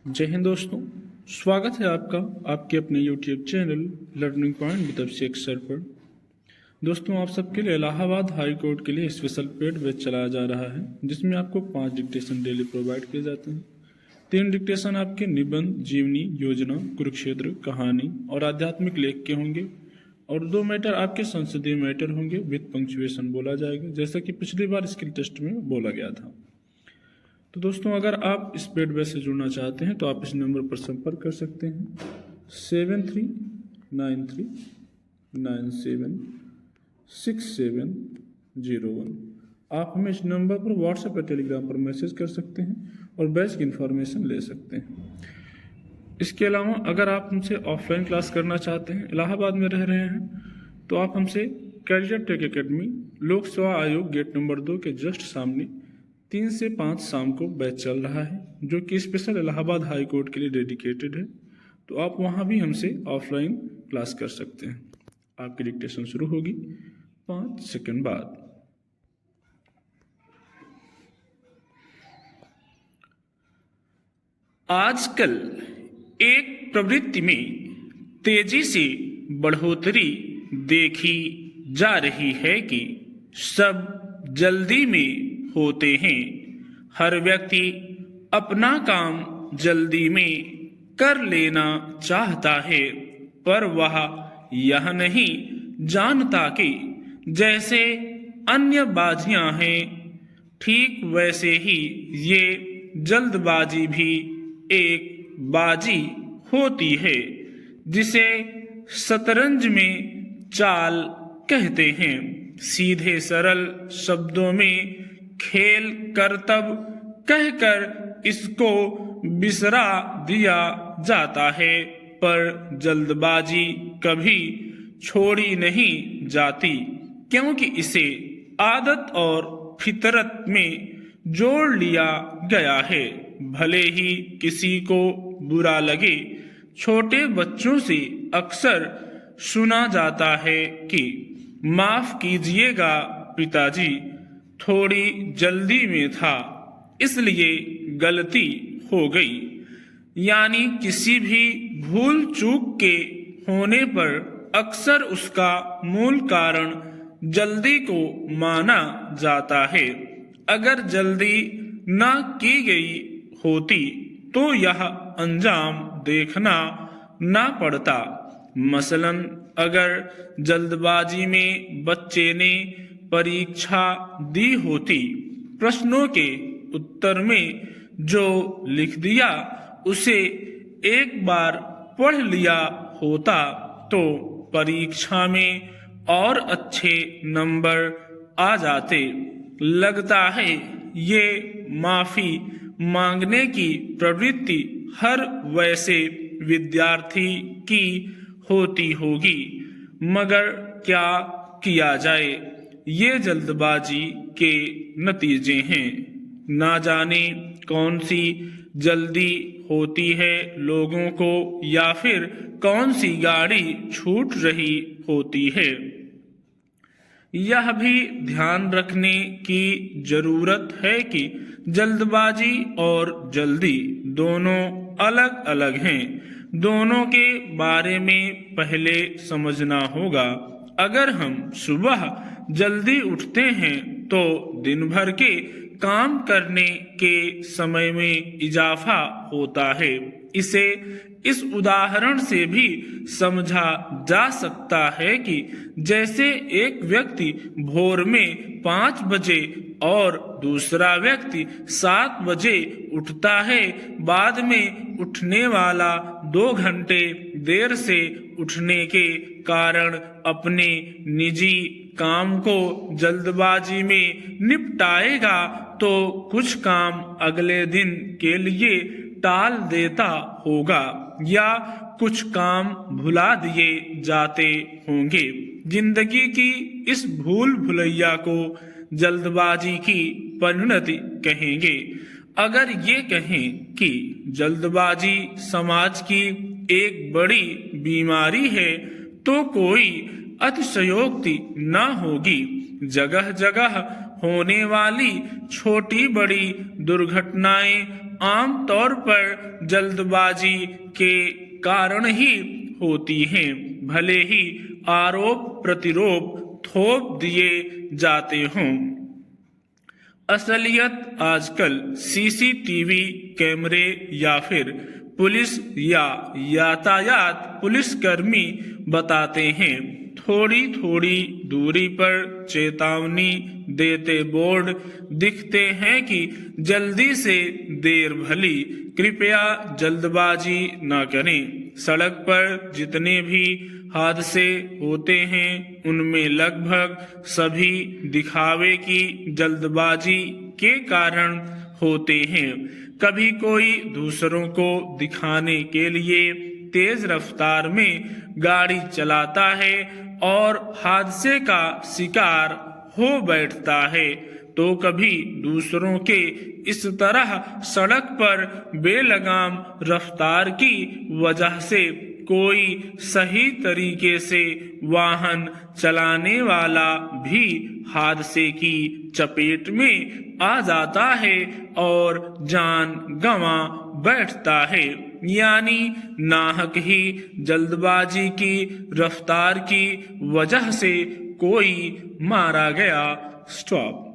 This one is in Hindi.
जय हिंद दोस्तों, स्वागत है आपका आपके अपने YouTube channel learning point with Abhishek sir पर। दोस्तों, आप सबके लिए इलाहाबाद हाई कोर्ट के लिए स्पेशल पेड बैच चलाया जा रहा है, जिसमें आपको 5 डिक्टेशन डेली प्रोवाइड किए जाते हैं। 3 डिक्टेशन आपके निबंध, जीवनी, योजना, कुरुक्षेत्र, कहानी और आध्यात्मिक लेख के होंगे और 2 मैटर आपके संसदीय मैटर होंगे विद पंक्चुएशन बोला जाएगा, जैसा कि पिछली बार स्किल टेस्ट में बोला गया था। तो दोस्तों, अगर आप इस पेड बैच से जुड़ना चाहते हैं तो आप इस नंबर पर संपर्क कर सकते हैं 7393976701। आप हमें इस नंबर पर व्हाट्सएप या टेलीग्राम पर मैसेज कर सकते हैं और बैच की इन्फॉर्मेशन ले सकते हैं। इसके अलावा अगर आप हमसे ऑफलाइन क्लास करना चाहते हैं, इलाहाबाद में रह रहे हैं, तो आप हमसे कैरियर टेक एकेडमी, लोक सेवा आयोग गेट नंबर 2 के जस्ट सामने 3 से 5 शाम को बैच चल रहा है, जो कि स्पेशल इलाहाबाद हाई कोर्ट के लिए डेडिकेटेड है। तो आप वहां भी हमसे ऑफलाइन क्लास कर सकते हैं। आपकी डिक्टेशन शुरू होगी 5 सेकंड बाद। आजकल एक प्रवृत्ति में तेजी से बढ़ोतरी देखी जा रही है कि सब जल्दी में होते हैं। हर व्यक्ति अपना काम जल्दी में कर लेना चाहता है, पर वह यह नहीं जानता कि जैसे अन्य बाजियां हैं, ठीक वैसे ही ये जल्दबाजी भी एक बाजी होती है, जिसे शतरंज में चाल कहते हैं। सीधे सरल शब्दों में खेल करतब कहकर इसको बिसरा दिया जाता है, पर जल्दबाजी कभी छोड़ी नहीं जाती, क्योंकि इसे आदत और फितरत में जोड़ लिया गया है। भले ही किसी को बुरा लगे, छोटे बच्चों से अक्सर सुना जाता है कि माफ कीजिएगा पिताजी, थोड़ी जल्दी में था इसलिए गलती हो गई। यानी किसी भी भूल चूक के होने पर अक्सर उसका मूल कारण जल्दी को माना जाता है। अगर जल्दी ना की गई होती तो यह अंजाम देखना ना पड़ता। मसलन, अगर जल्दबाजी में बच्चे ने परीक्षा दी होती, प्रश्नों के उत्तर में जो लिख दिया उसे एक बार पढ़ लिया होता तो परीक्षा में और अच्छे नंबर आ जाते। लगता है ये माफी मांगने की प्रवृत्ति हर वैसे विद्यार्थी की होती होगी, मगर क्या किया जाए, ये जल्दबाजी के नतीजे हैं। ना जाने कौन सी जल्दी होती है लोगों को, या फिर कौन सी गाड़ी छूट रही होती है। यह भी ध्यान रखने की जरूरत है कि जल्दबाजी और जल्दी दोनों अलग अलग हैं। दोनों के बारे में पहले समझना होगा। अगर हम सुबह जल्दी उठते हैं तो दिन भर के काम करने के समय में इजाफा होता है। इसे इस उदाहरण से भी समझा जा सकता है कि जैसे एक व्यक्ति भोर में 5 बजे और दूसरा व्यक्ति 7 बजे उठता है, बाद में उठने वाला 2 घंटे देर से उठने के कारण अपने निजी काम को जल्दबाजी में निपटाएगा, तो कुछ काम अगले दिन के लिए टाल देता होगा या कुछ काम भुला दिए जाते होंगे। जिंदगी की इस भूल भुलैया को जल्दबाजी की परिणति कहेंगे। अगर ये कहें कि जल्दबाजी समाज की एक बड़ी बीमारी है, तो कोई अतिशयोक्ति न होगी। जगह जगह होने वाली छोटी बड़ी दुर्घटनाएं आमतौर पर जल्दबाजी के कारण ही होती हैं, भले ही आरोप प्रतिरोप थोप दिए जाते हों। असलियत आजकल सीसीटीवी कैमरे या फिर पुलिस या यातायात पुलिसकर्मी बताते हैं। थोड़ी थोड़ी दूरी पर चेतावनी देते बोर्ड दिखते हैं कि जल्दी से देर भली, कृपया जल्दबाजी न करें। सड़क पर जितने भी हादसे होते हैं उनमें लगभग सभी दिखावे की जल्दबाजी के कारण होते हैं। कभी कोई दूसरों को दिखाने के लिए तेज रफ्तार में गाड़ी चलाता है और हादसे का शिकार हो बैठता है, तो कभी दूसरों के इस तरह सड़क पर बेलगाम रफ्तार की वजह से कोई सही तरीके से वाहन चलाने वाला भी हादसे की चपेट में आ जाता है और जान गंवा बैठता है। यानी नाहक ही जल्दबाजी की रफ्तार की वजह से कोई मारा गया। स्टॉप।